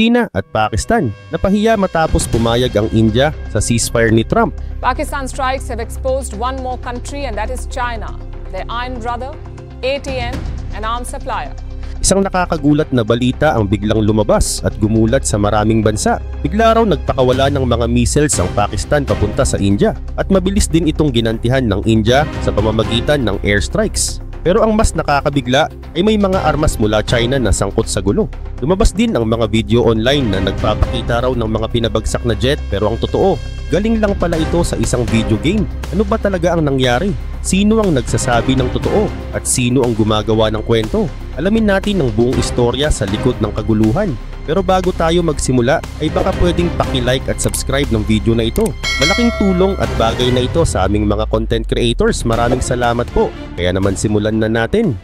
China at Pakistan napahiya matapos pumayag ang India sa ceasefire ni Trump. Pakistan strikes have exposed one more country and that is China, their iron brother, ATM, and arms supplier. Isang nakakagulat na balita ang biglang lumabas at gumulat sa maraming bansa. Bigla raw nagpakawala ng mga missiles ang Pakistan papunta sa India at mabilis din itong ginantihan ng India sa pamamagitan ng airstrikes. Pero ang mas nakakabigla ay may mga armas mula China na sangkot sa gulo. Lumabas din ang mga video online na nagpapakita raw ng mga pinabagsak na jet, pero ang totoo, galing lang pala ito sa isang video game. Ano ba talaga ang nangyari? Sino ang nagsasabi ng totoo? At sino ang gumagawa ng kwento? Alamin natin ang buong istorya sa likod ng kaguluhan. Pero bago tayo magsimula, ay baka pwedeng paki-like at subscribe ng video na ito. Malaking tulong at bagay na ito sa aming mga content creators. Maraming salamat po. Kaya naman simulan na natin.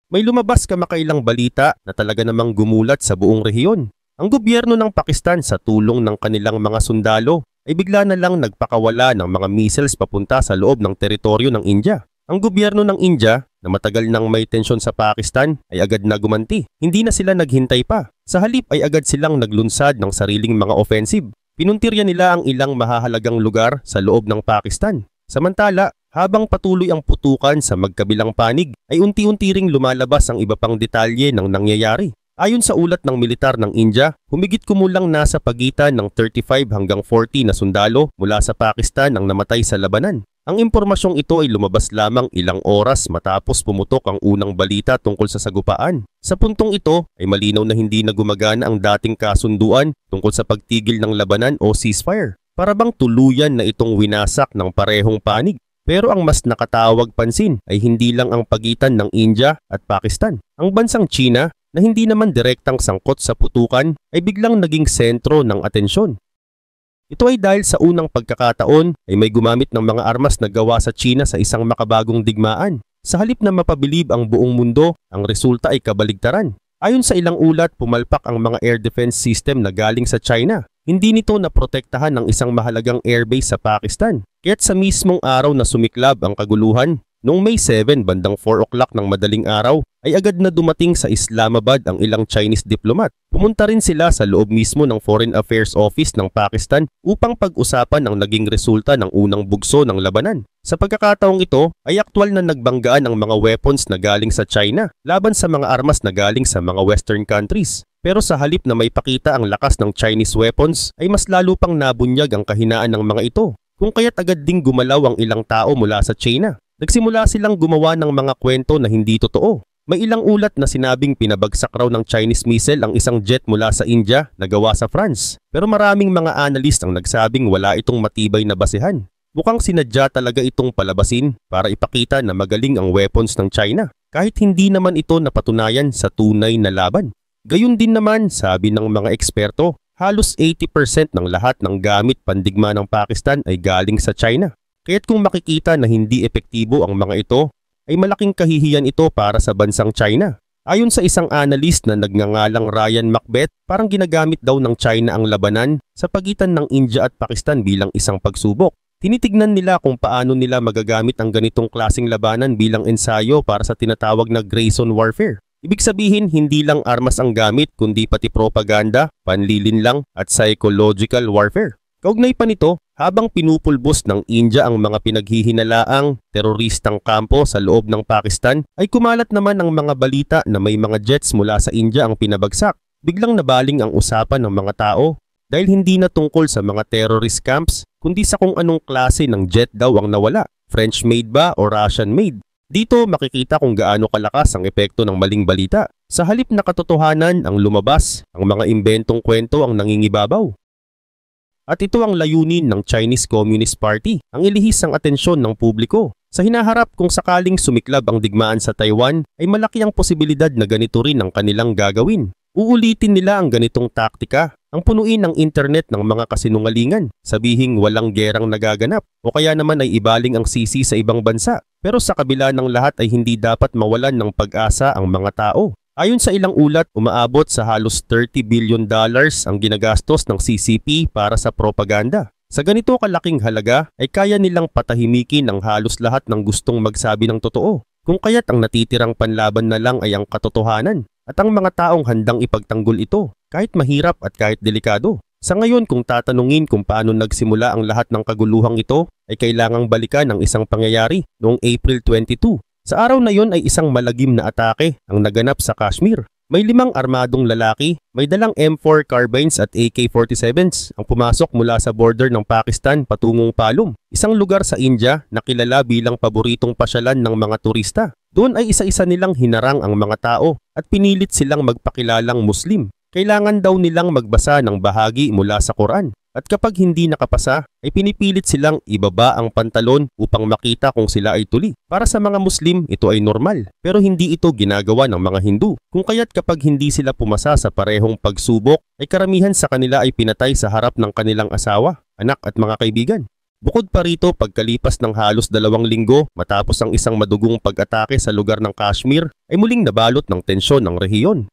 May lumabas kamakailang balita na talaga namang gumulat sa buong rehiyon. Ang gobyerno ng Pakistan sa tulong ng kanilang mga sundalo ay bigla na lang nagpakawala ng mga missiles papunta sa loob ng teritoryo ng India. Ang gobyerno ng India na matagal nang may tensyon sa Pakistan ay agad na gumanti. Hindi na sila naghintay pa. Sa halip ay agad silang naglunsad ng sariling mga offensive. Pinuntirya nila ang ilang mahahalagang lugar sa loob ng Pakistan. Samantala, habang patuloy ang putukan sa magkabilang panig, ay unti-unti ring lumalabas ang iba pang detalye ng nangyayari. Ayon sa ulat ng militar ng India, humigit kumulang nasa pagitan ng 35 hanggang 40 na sundalo mula sa Pakistan ang namatay sa labanan. Ang impormasyong ito ay lumabas lamang ilang oras matapos pumutok ang unang balita tungkol sa sagupaan. Sa puntong ito ay malinaw na hindi na gumagana ang dating kasunduan tungkol sa pagtigil ng labanan o ceasefire. Para bang tuluyan na itong winasak ng parehong panig. Pero ang mas nakatawag pansin ay hindi lang ang pagitan ng India at Pakistan. Ang bansang China na hindi naman direktang sangkot sa putukan ay biglang naging sentro ng atensyon. Ito ay dahil sa unang pagkakataon ay may gumamit ng mga armas na gawa sa China sa isang makabagong digmaan. Sa halip na mapabilib ang buong mundo, ang resulta ay kabaligtaran. Ayon sa ilang ulat, pumalpak ang mga air defense system na galing sa China. Hindi nito naprotektahan ng isang mahalagang airbase sa Pakistan. Kaya't sa mismong araw na sumiklab ang kaguluhan, noong May 7 bandang 4 o'clock ng madaling araw, ay agad na dumating sa Islamabad ang ilang Chinese diplomat. Pumunta rin sila sa loob mismo ng Foreign Affairs Office ng Pakistan upang pag-usapan ang naging resulta ng unang bugso ng labanan. Sa pagkakataong ito ay aktwal na nagbanggaan ang mga weapons na galing sa China laban sa mga armas na galing sa mga Western countries. Pero sa halip na may pakita ang lakas ng Chinese weapons ay mas lalo pang nabunyag ang kahinaan ng mga ito. Kung kaya't agad ding gumalaw ang ilang tao mula sa China. Nagsimula silang gumawa ng mga kwento na hindi totoo. May ilang ulat na sinabing pinabagsak raw ng Chinese missile ang isang jet mula sa India na gawa sa France. Pero maraming mga analyst ang nagsabing wala itong matibay na basehan. Mukhang sinadya talaga itong palabasin para ipakita na magaling ang weapons ng China, kahit hindi naman ito napatunayan sa tunay na laban. Gayun din naman, sabi ng mga eksperto, halos 80% ng lahat ng gamit pandigma ng Pakistan ay galing sa China. Kaya't kung makikita na hindi epektibo ang mga ito, ay malaking kahihiyan ito para sa bansang China. Ayon sa isang analyst na nagngangalang Ryan Macbeth, parang ginagamit daw ng China ang labanan sa pagitan ng India at Pakistan bilang isang pagsubok. Tinitignan nila kung paano nila magagamit ang ganitong klaseng labanan bilang ensayo para sa tinatawag na gray zone warfare. Ibig sabihin, hindi lang armas ang gamit kundi pati propaganda, panlilinlang at psychological warfare. Kaugnay pa nito, habang pinupulbos ng India ang mga pinaghihinalaang teroristang kampo sa loob ng Pakistan, ay kumalat naman ang mga balita na may mga jets mula sa India ang pinabagsak. Biglang nabaling ang usapan ng mga tao dahil hindi na tungkol sa mga terrorist camps, kundi sa kung anong klase ng jet daw ang nawala, French-made ba o Russian-made. Dito makikita kung gaano kalakas ang epekto ng maling balita. Sa halip na katotohanan ang lumabas, ang mga imbentong kwento ang nangingibabaw. At ito ang layunin ng Chinese Communist Party, ang ilihis ang atensyon ng publiko. Sa hinaharap kung sakaling sumiklab ang digmaan sa Taiwan, ay malaki ang posibilidad na ganito rin ang kanilang gagawin. Uulitin nila ang ganitong taktika, ang punuin ng internet ng mga kasinungalingan, sabihing walang gerang nagaganap, o kaya naman ay ibaling ang sisi sa ibang bansa. Pero sa kabila ng lahat ay hindi dapat mawalan ng pag-asa ang mga tao. Ayon sa ilang ulat, umaabot sa halos $30 billion ang ginagastos ng CCP para sa propaganda. Sa ganito kalaking halaga ay kaya nilang patahimikin ang halos lahat ng gustong magsabi ng totoo. Kung kaya't ang natitirang panlaban na lang ay ang katotohanan at ang mga taong handang ipagtanggol ito. kahit mahirap at kahit delikado. Sa ngayon, kung tatanungin kung paano nagsimula ang lahat ng kaguluhang ito, ay kailangang balikan ang isang pangyayari noong April 22. Sa araw na yon ay isang malagim na atake ang naganap sa Kashmir. May 5 armadong lalaki, may dalang M4 carbines at AK-47s ang pumasok mula sa border ng Pakistan patungong Palum, isang lugar sa India na kilala bilang paboritong pasyalan ng mga turista. Doon ay isa-isa nilang hinarang ang mga tao at pinilit silang magpakilalang Muslim. Kailangan daw nilang magbasa ng bahagi mula sa Quran. At kapag hindi nakapasa, ay pinipilit silang ibaba ang pantalon upang makita kung sila ay tuli. Para sa mga Muslim, ito ay normal. Pero hindi ito ginagawa ng mga Hindu. Kung kaya't kapag hindi sila pumasa sa parehong pagsubok, ay karamihan sa kanila ay pinatay sa harap ng kanilang asawa, anak at mga kaibigan. Bukod pa rito, pagkalipas ng halos 2 linggo matapos ang isang madugong pag-atake sa lugar ng Kashmir, ay muling nabalot ng tensyon ng rehiyon.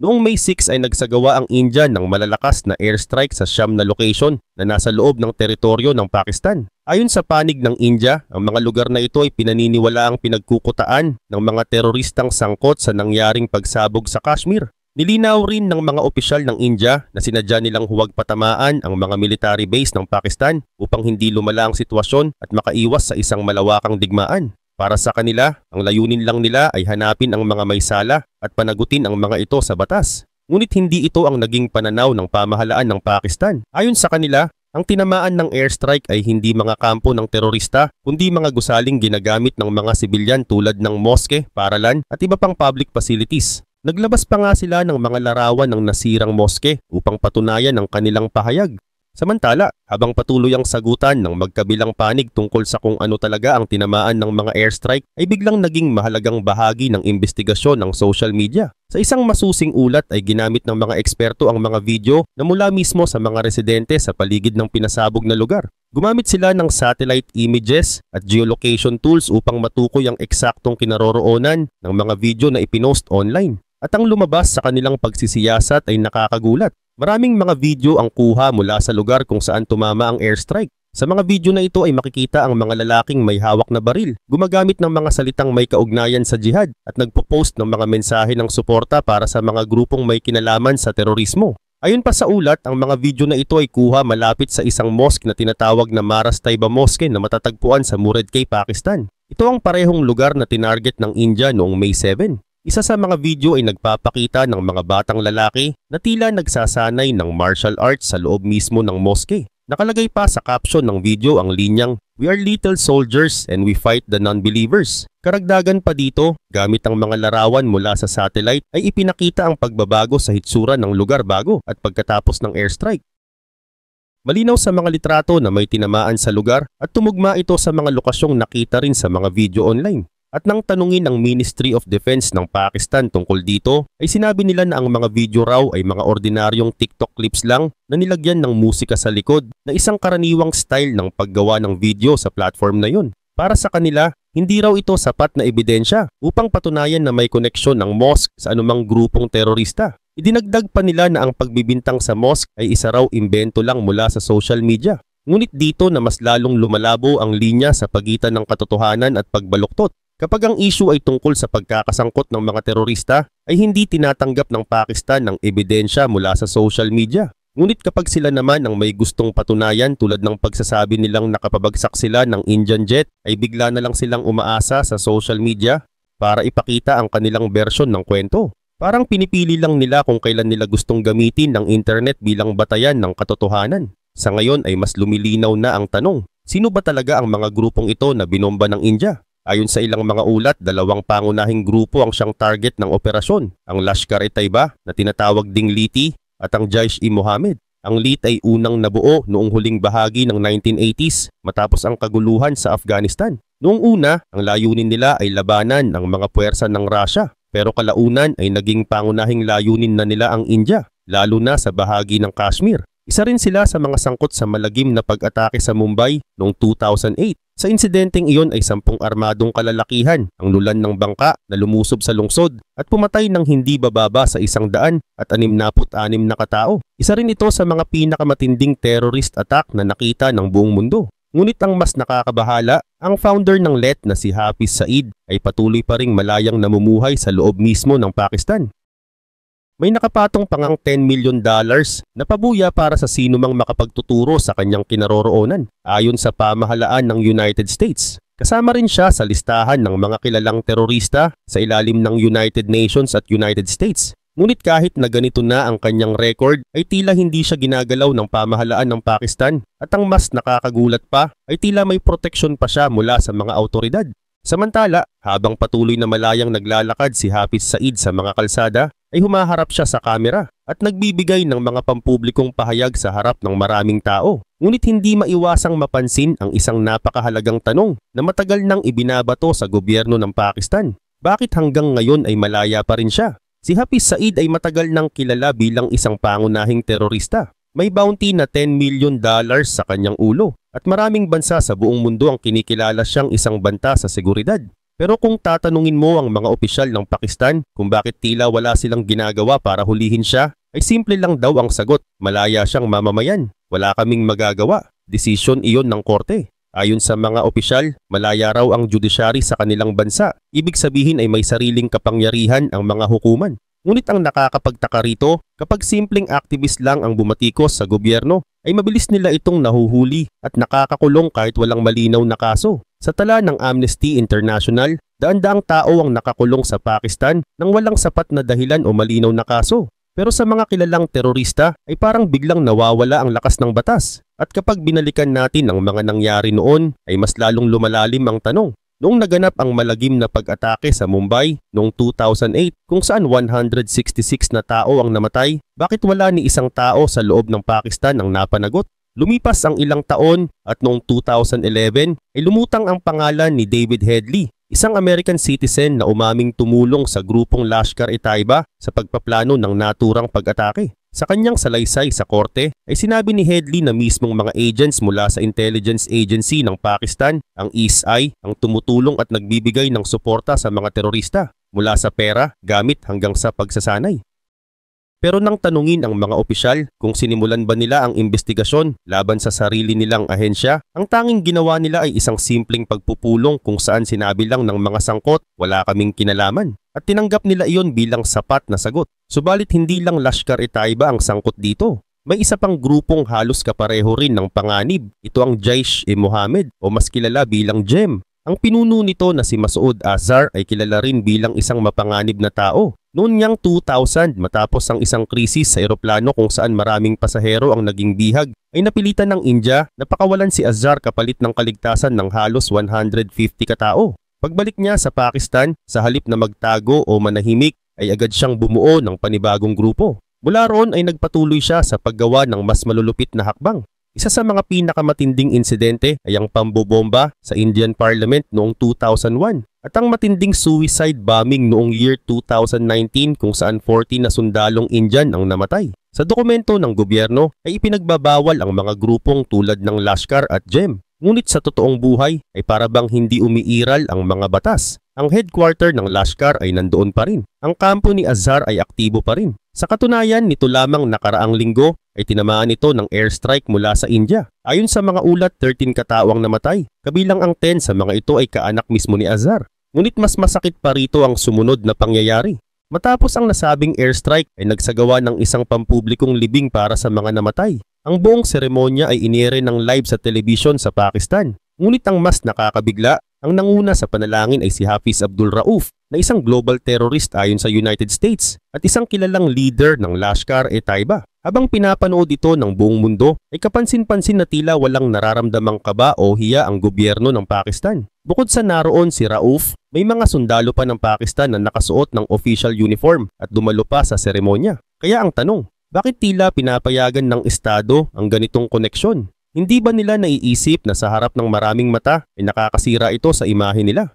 Noong May 6 ay nagsagawa ang India ng malalakas na airstrike sa siyam na location na nasa loob ng teritoryo ng Pakistan. Ayon sa panig ng India, ang mga lugar na ito ay pinaniniwalaang pinagkukutaan ng mga teroristang sangkot sa nangyaring pagsabog sa Kashmir. Nilinaw rin ng mga opisyal ng India na sinadya nilang huwag patamaan ang mga military base ng Pakistan upang hindi lumala ang sitwasyon at makaiwas sa isang malawakang digmaan. Para sa kanila, ang layunin lang nila ay hanapin ang mga may sala at panagutin ang mga ito sa batas. Ngunit hindi ito ang naging pananaw ng pamahalaan ng Pakistan. Ayon sa kanila, ang tinamaan ng airstrike ay hindi mga kampo ng terorista, kundi mga gusaling ginagamit ng mga sibilyan tulad ng moske, paralan at iba pang public facilities. Naglabas pa nga sila ng mga larawan ng nasirang moske upang patunayan ang kanilang pahayag. Samantala, habang patuloy ang sagutan ng magkabilang panig tungkol sa kung ano talaga ang tinamaan ng mga airstrike, ay biglang naging mahalagang bahagi ng investigasyon ng social media. Sa isang masusing ulat ay ginamit ng mga eksperto ang mga video na mula mismo sa mga residente sa paligid ng pinasabog na lugar. Gumamit sila ng satellite images at geolocation tools upang matukoy ang eksaktong kinaroroonan ng mga video na ipinost online. At ang lumabas sa kanilang pagsisiyasat ay nakakagulat. Maraming mga video ang kuha mula sa lugar kung saan tumama ang airstrike. Sa mga video na ito ay makikita ang mga lalaking may hawak na baril, gumagamit ng mga salitang may kaugnayan sa jihad at nagpo-post ng mga mensahe ng suporta para sa mga grupong may kinalaman sa terorismo. Ayon pa sa ulat, ang mga video na ito ay kuha malapit sa isang mosque na tinatawag na Maras Taiba Mosque na matatagpuan sa Muredkay, Pakistan. Ito ang parehong lugar na tinarget ng India noong May 7. Isa sa mga video ay nagpapakita ng mga batang lalaki na tila nagsasanay ng martial arts sa loob mismo ng mosque. Nakalagay pa sa caption ng video ang linyang, "We are little soldiers and we fight the non-believers." Karagdagan pa dito, gamit ang mga larawan mula sa satellite ay ipinakita ang pagbabago sa hitsura ng lugar bago at pagkatapos ng airstrike. Malinaw sa mga litrato na may tinamaan sa lugar at tumugma ito sa mga lokasyong nakita rin sa mga video online. At nang tanungin ng Ministry of Defense ng Pakistan tungkol dito, ay sinabi nila na ang mga video raw ay mga ordinaryong TikTok clips lang na nilagyan ng musika sa likod na isang karaniwang style ng paggawa ng video sa platform na yun. Para sa kanila, hindi raw ito sapat na ebidensya upang patunayan na may koneksyon ng mosque sa anumang grupong terorista. Idinagdag pa nila na ang pagbibintang sa mosque ay isa raw imbento lang mula sa social media. Ngunit dito na mas lalong lumalabo ang linya sa pagitan ng katotohanan at pagbaluktot. Kapag ang issue ay tungkol sa pagkakasangkot ng mga terorista, ay hindi tinatanggap ng Pakistan ng ebidensya mula sa social media. Ngunit kapag sila naman ang may gustong patunayan tulad ng pagsasabi nilang nakapabagsak sila ng Indian jet, ay bigla na lang silang umaasa sa social media para ipakita ang kanilang bersyon ng kwento. Parang pinipili lang nila kung kailan nila gustong gamitin ng internet bilang batayan ng katotohanan. Sa ngayon ay mas lumilinaw na ang tanong, sino ba talaga ang mga grupong ito na binomba ng India? Ayon sa ilang mga ulat, 2 pangunahing grupo ang siyang target ng operasyon, ang Lashkar-e-Taiba na tinatawag ding Liti at ang Jaish-e-Mohammed. Ang Lit ay unang nabuo noong huling bahagi ng 1980s matapos ang kaguluhan sa Afghanistan. Noong una, ang layunin nila ay labanan ang mga puwersa ng Russia, pero kalaunan ay naging pangunahing layunin na nila ang India, lalo na sa bahagi ng Kashmir. Isa rin sila sa mga sangkot sa malagim na pag-atake sa Mumbai noong 2008. Sa insidenteng iyon ay 10 armadong kalalakihan ang nulan ng bangka na lumusob sa lungsod at pumatay ng hindi bababa sa 100 at 66 na katao. Isa rin ito sa mga pinakamatinding terrorist attack na nakita ng buong mundo. Ngunit ang mas nakakabahala, ang founder ng LET na si Hafiz Saeed ay patuloy pa ring malayang namumuhay sa loob mismo ng Pakistan. May nakapatong pangang $10 million na pabuya para sa sinumang makapagtuturo sa kanyang kinaroroonan ayon sa pamahalaan ng United States. Kasama rin siya sa listahan ng mga kilalang terorista sa ilalim ng United Nations at United States. Ngunit kahit na ganito na ang kanyang record ay tila hindi siya ginagalaw ng pamahalaan ng Pakistan at ang mas nakakagulat pa ay tila may proteksyon pa siya mula sa mga autoridad. Samantala, habang patuloy na malayang naglalakad si Hafiz Saeed sa mga kalsada, ay humaharap siya sa kamera at nagbibigay ng mga pampublikong pahayag sa harap ng maraming tao. Ngunit hindi maiwasang mapansin ang isang napakahalagang tanong na matagal nang ibinabato sa gobyerno ng Pakistan. Bakit hanggang ngayon ay malaya pa rin siya? Si Hafiz Saeed ay matagal nang kilala bilang isang pangunahing terorista. May bounty na $10 million sa kanyang ulo at maraming bansa sa buong mundo ang kinikilala siyang isang banta sa seguridad. Pero kung tatanungin mo ang mga opisyal ng Pakistan kung bakit tila wala silang ginagawa para hulihin siya, ay simple lang daw ang sagot, malaya siyang mamamayan. Wala kaming magagawa. Desisyon iyon ng korte. Ayon sa mga opisyal, malaya raw ang judiciary sa kanilang bansa. Ibig sabihin ay may sariling kapangyarihan ang mga hukuman. Ngunit ang nakakapagtaka rito, kapag simpleng activist lang ang bumatikos sa gobyerno, ay mabilis nila itong nahuhuli at nakakakulong kahit walang malinaw na kaso. Sa tala ng Amnesty International, daan-daang tao ang nakakulong sa Pakistan nang walang sapat na dahilan o malinaw na kaso. Pero sa mga kilalang terorista ay parang biglang nawawala ang lakas ng batas. At kapag binalikan natin ang mga nangyari noon ay mas lalong lumalalim ang tanong. Noong naganap ang malagim na pag-atake sa Mumbai noong 2008 kung saan 166 na tao ang namatay, bakit wala ni isang tao sa loob ng Pakistan ang napanagot? Lumipas ang ilang taon at noong 2011 ay lumutang ang pangalan ni David Headley, isang American citizen na umaming tumulong sa grupong Lashkar-e-Taiba sa pagpaplano ng naturang pag-atake. Sa kanyang salaysay sa korte ay sinabi ni Headley na mismong mga agents mula sa intelligence agency ng Pakistan, ang ISI, ang tumutulong at nagbibigay ng suporta sa mga terorista mula sa pera, gamit hanggang sa pagsasanay. Pero nang tanungin ang mga opisyal kung sinimulan ba nila ang investigasyon laban sa sarili nilang ahensya, ang tanging ginawa nila ay isang simpleng pagpupulong kung saan sinabi lang ng mga sangkot, wala kaming kinalaman. At tinanggap nila iyon bilang sapat na sagot. Subalit hindi lang Lashkar-e-Taiba ang sangkot dito. May isa pang grupong halos kapareho rin ng panganib. Ito ang Jaish-e-Mohammed o mas kilala bilang JEM. Ang pinuno nito na si Masood Azhar ay kilala rin bilang isang mapanganib na tao. Noon niyang 2000 matapos ang isang krisis sa eroplano kung saan maraming pasahero ang naging bihag, ay napilitan ng India na pakawalan si Azhar kapalit ng kaligtasan ng halos 150 katao. Pagbalik niya sa Pakistan, sa halip na magtago o manahimik, ay agad siyang bumuo ng panibagong grupo. Mula roon ay nagpatuloy siya sa paggawa ng mas malulupit na hakbang. Isa sa mga pinakamatinding insidente ay ang pambobomba sa Indian Parliament noong 2001 at ang matinding suicide bombing noong year 2019 kung saan 40 na sundalong Indian ang namatay. Sa dokumento ng gobyerno ay ipinagbabawal ang mga grupong tulad ng Lashkar at JEM. Ngunit sa totoong buhay ay parabang hindi umiiral ang mga batas. Ang headquarter ng Lashkar ay nandoon pa rin. Ang kampo ni Azhar ay aktibo pa rin. Sa katunayan, nito lamang nakaraang linggo ay tinamaan ito ng airstrike mula sa India. Ayon sa mga ulat, 13 katao ang namatay. Kabilang ang 10 sa mga ito ay kaanak mismo ni Azhar. Ngunit mas masakit pa rito ang sumunod na pangyayari. Matapos ang nasabing airstrike ay nagsagawa ng isang pampublikong libing para sa mga namatay. Ang buong seremonya ay inire ng live sa telebisyon sa Pakistan. Ngunit ang mas nakakabigla, ang nanguna sa panalangin ay si Hafiz Abdul Rauf na isang global terrorist ayon sa United States at isang kilalang leader ng Lashkar-e-Taiba. Habang pinapanood ito ng buong mundo, ay kapansin-pansin na tila walang nararamdamang kaba o hiya ang gobyerno ng Pakistan. Bukod sa naroon si Rauf, may mga sundalo pa ng Pakistan na nakasuot ng official uniform at dumalo pa sa seremonya. Kaya ang tanong, bakit tila pinapayagan ng Estado ang ganitong koneksyon? Hindi ba nila naiisip na sa harap ng maraming mata ay nakakasira ito sa imahe nila?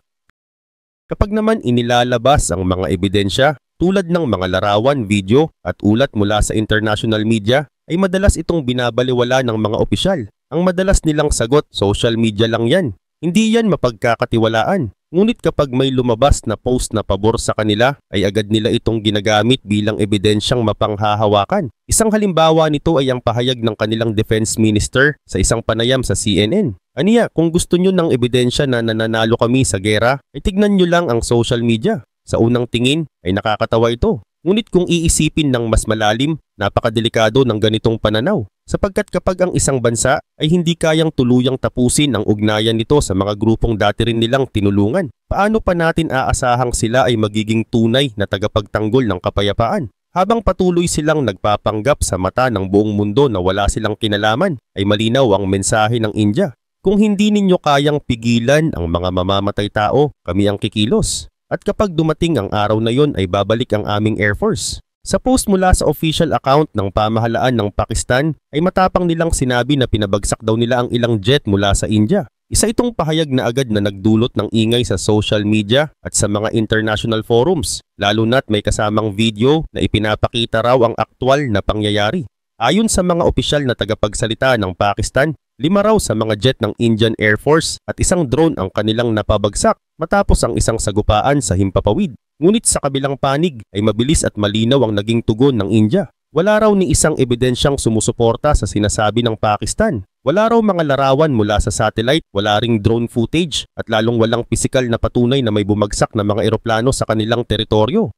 Kapag naman inilalabas ang mga ebidensya tulad ng mga larawan, video at ulat mula sa international media, ay madalas itong binabaliwala ng mga opisyal. Ang madalas nilang sagot, social media lang yan. Hindi yan mapagkakatiwalaan. Ngunit kapag may lumabas na post na pabor sa kanila, ay agad nila itong ginagamit bilang ebidensyang mapanghahawakan. Isang halimbawa nito ay ang pahayag ng kanilang defense minister sa isang panayam sa CNN. Aniya, kung gusto nyo ng ebidensya na nananalo kami sa gera, ay tignan nyo lang ang social media. Sa unang tingin ay nakakatawa ito. Ngunit kung iisipin ng mas malalim, napakadelikado ng ganitong pananaw. Sapagkat kapag ang isang bansa ay hindi kayang tuluyang tapusin ang ugnayan nito sa mga grupong dati rin nilang tinulungan, paano pa natin aasahang sila ay magiging tunay na tagapagtanggol ng kapayapaan? Habang patuloy silang nagpapanggap sa mata ng buong mundo na wala silang kinalaman, ay malinaw ang mensahe ng India. Kung hindi ninyo kayang pigilan ang mga mamamatay tao, kami ang kikilos. At kapag dumating ang araw na yon ay babalik ang aming Air Force. Sa post mula sa official account ng pamahalaan ng Pakistan ay matapang nilang sinabi na pinabagsak daw nila ang ilang jet mula sa India. Isa itong pahayag na agad na nagdulot ng ingay sa social media at sa mga international forums, lalo na't may kasamang video na ipinapakita raw ang aktwal na pangyayari. Ayon sa mga opisyal na tagapagsalita ng Pakistan, 5 raw sa mga jet ng Indian Air Force at isang drone ang kanilang napabagsak matapos ang isang sagupaan sa himpapawid. Ngunit sa kabilang panig ay mabilis at malinaw ang naging tugon ng India. Wala raw ni isang ebidensyang sumusuporta sa sinasabi ng Pakistan. Wala raw mga larawan mula sa satellite, wala ring drone footage at lalong walang pisikal na patunay na may bumagsak na mga eroplano sa kanilang teritoryo.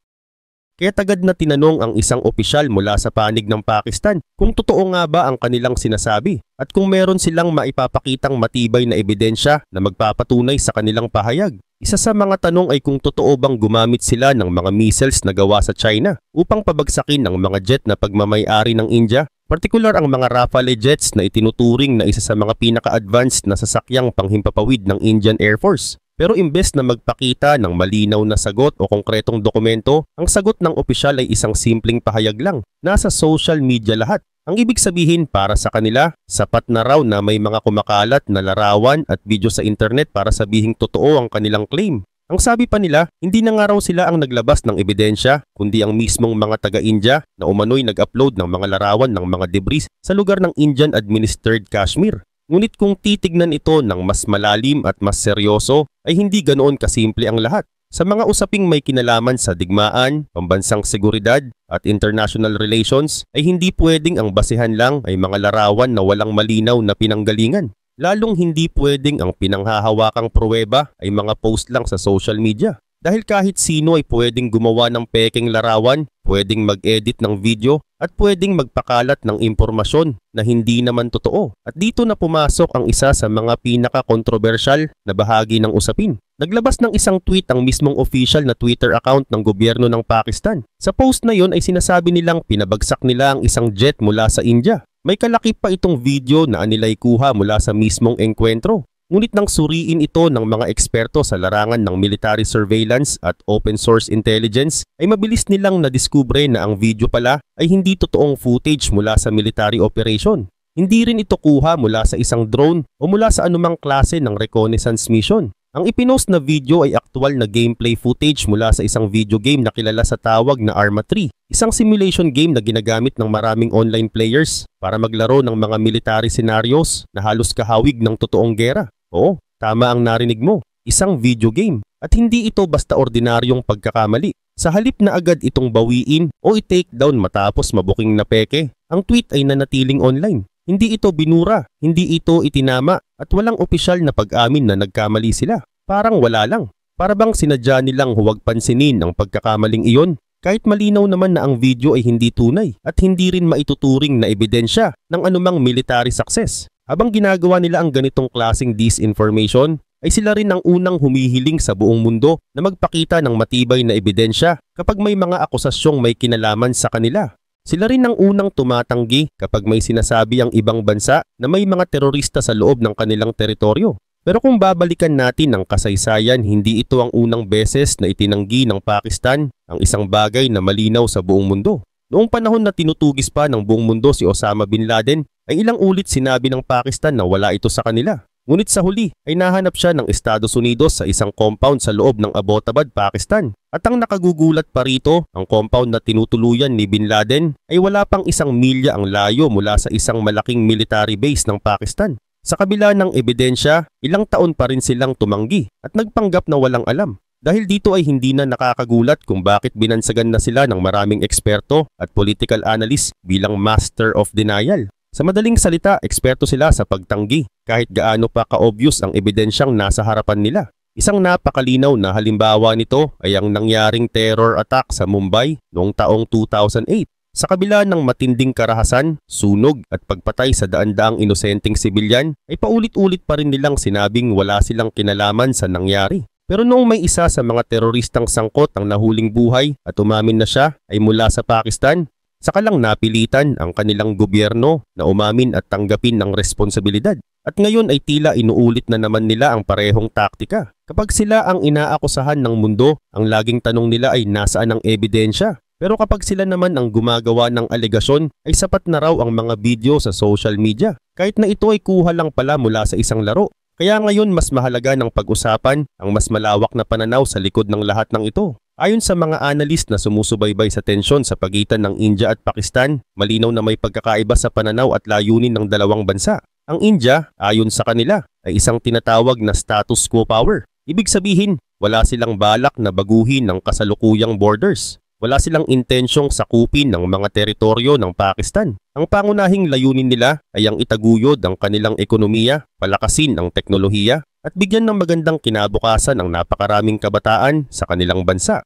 Kaya tagad na tinanong ang isang opisyal mula sa panig ng Pakistan kung totoo nga ba ang kanilang sinasabi at kung meron silang maipapakitang matibay na ebidensya na magpapatunay sa kanilang pahayag. Isa sa mga tanong ay kung totoo bang gumamit sila ng mga missiles na gawa sa China upang pabagsakin ang mga jet na pagmamay-ari ng India, partikular ang mga Rafale jets na itinuturing na isa sa mga pinaka-advanced na sasakyang panghimpapawid ng Indian Air Force. Pero imbes na magpakita ng malinaw na sagot o konkretong dokumento, ang sagot ng opisyal ay isang simpleng pahayag lang. Nasa social media lahat. Ang ibig sabihin para sa kanila, sapat na raw na may mga kumakalat na larawan at video sa internet para sabihing totoo ang kanilang claim. Ang sabi pa nila, hindi na nga raw sila ang naglabas ng ebidensya, kundi ang mismong mga taga-India na umano'y nag-upload ng mga larawan ng mga debris sa lugar ng Indian-administered Kashmir. Ngunit kung titignan ito ng mas malalim at mas seryoso, ay hindi ganoon kasimple ang lahat. Sa mga usaping may kinalaman sa digmaan, pambansang seguridad at international relations, ay hindi pwedeng ang basehan lang ay mga larawan na walang malinaw na pinanggalingan. Lalong hindi pwedeng ang pinanghahawakang pruweba ay mga post lang sa social media. Dahil kahit sino ay pwedeng gumawa ng pekeng larawan, pwedeng mag-edit ng video, at pwedeng magpakalat ng impormasyon na hindi naman totoo. At dito na pumasok ang isa sa mga pinaka-kontrobersyal na bahagi ng usapin. Naglabas ng isang tweet ang mismong official na Twitter account ng gobyerno ng Pakistan. Sa post na yon ay sinasabi nilang pinabagsak nila ang isang jet mula sa India. May kalakip pa itong video na anilay kuha mula sa mismong engkwentro. Ngunit nang suriin ito ng mga eksperto sa larangan ng military surveillance at open source intelligence, ay mabilis nilang nadiskubre na ang video pala ay hindi totoong footage mula sa military operation. Hindi rin ito kuha mula sa isang drone o mula sa anumang klase ng reconnaissance mission. Ang ipinost na video ay aktwal na gameplay footage mula sa isang video game na kilala sa tawag na Arma 3, isang simulation game na ginagamit ng maraming online players para maglaro ng mga military scenarios na halos kahawig ng totoong gera. Oo, tama ang narinig mo, isang video game. At hindi ito basta ordinaryong pagkakamali. Sa halip na agad itong bawiin o i-take down matapos mabuking na peke, ang tweet ay nanatiling online. Hindi ito binura, hindi ito itinama at walang opisyal na pag-amin na nagkamali sila. Parang wala lang. Para bang sinadya nilang huwag pansinin ang pagkakamaling iyon kahit malinaw naman na ang video ay hindi tunay at hindi rin maituturing na ebidensya ng anumang military success. Habang ginagawa nila ang ganitong klaseng disinformation, ay sila rin ang unang humihiling sa buong mundo na magpakita ng matibay na ebidensya kapag may mga akusasyong may kinalaman sa kanila. Sila rin ang unang tumatanggi kapag may sinasabi ang ibang bansa na may mga terorista sa loob ng kanilang teritoryo. Pero kung babalikan natin ang kasaysayan, hindi ito ang unang beses na itinanggi ng Pakistan ang isang bagay na malinaw sa buong mundo. Noong panahon na tinutugis pa ng buong mundo si Osama bin Laden, ay ilang ulit sinabi ng Pakistan na wala ito sa kanila. Ngunit sa huli ay nahanap siya ng Estados Unidos sa isang compound sa loob ng Abbottabad, Pakistan. At ang nakagugulat pa rito, ang compound na tinutuluyan ni bin Laden ay wala pang 1 milya ang layo mula sa isang malaking military base ng Pakistan. Sa kabila ng ebidensya, ilang taon pa rin silang tumanggi at nagpanggap na walang alam. Dahil dito ay hindi na nakakagulat kung bakit binansagan na sila ng maraming eksperto at political analyst bilang master of denial. Sa madaling salita, eksperto sila sa pagtanggi kahit gaano pa ka-obvious ang ebidensyang nasa harapan nila. Isang napakalinaw na halimbawa nito ay ang nangyaring terror attack sa Mumbai noong taong 2008. Sa kabila ng matinding karahasan, sunog at pagpatay sa daan-daang inosenteng sibilyan, ay paulit-ulit pa rin nilang sinabing wala silang kinalaman sa nangyari. Pero noong may isa sa mga teroristang sangkot ang nahuling buhay at umamin na siya ay mula sa Pakistan, saka lang napilitan ang kanilang gobyerno na umamin at tanggapin ang responsibilidad. At ngayon ay tila inuulit na naman nila ang parehong taktika. Kapag sila ang inaakusahan ng mundo, ang laging tanong nila ay nasaan ang ebidensya. Pero kapag sila naman ang gumagawa ng alegasyon, ay sapat na raw ang mga video sa social media. Kahit na ito ay kuha lang pala mula sa isang laro. Kaya ngayon mas mahalaga ng pag-usapan ang mas malawak na pananaw sa likod ng lahat ng ito. Ayon sa mga analyst na sumusubaybay sa tensyon sa pagitan ng India at Pakistan, malinaw na may pagkakaiba sa pananaw at layunin ng dalawang bansa. Ang India, ayon sa kanila, ay isang tinatawag na status quo power. Ibig sabihin, wala silang balak na baguhin ang kasalukuyang borders. Wala silang intensyong sakupin ng mga teritoryo ng Pakistan. Ang pangunahing layunin nila ay ang itaguyod ang kanilang ekonomiya, palakasin ang teknolohiya, at bigyan ng magandang kinabukasan ang napakaraming kabataan sa kanilang bansa.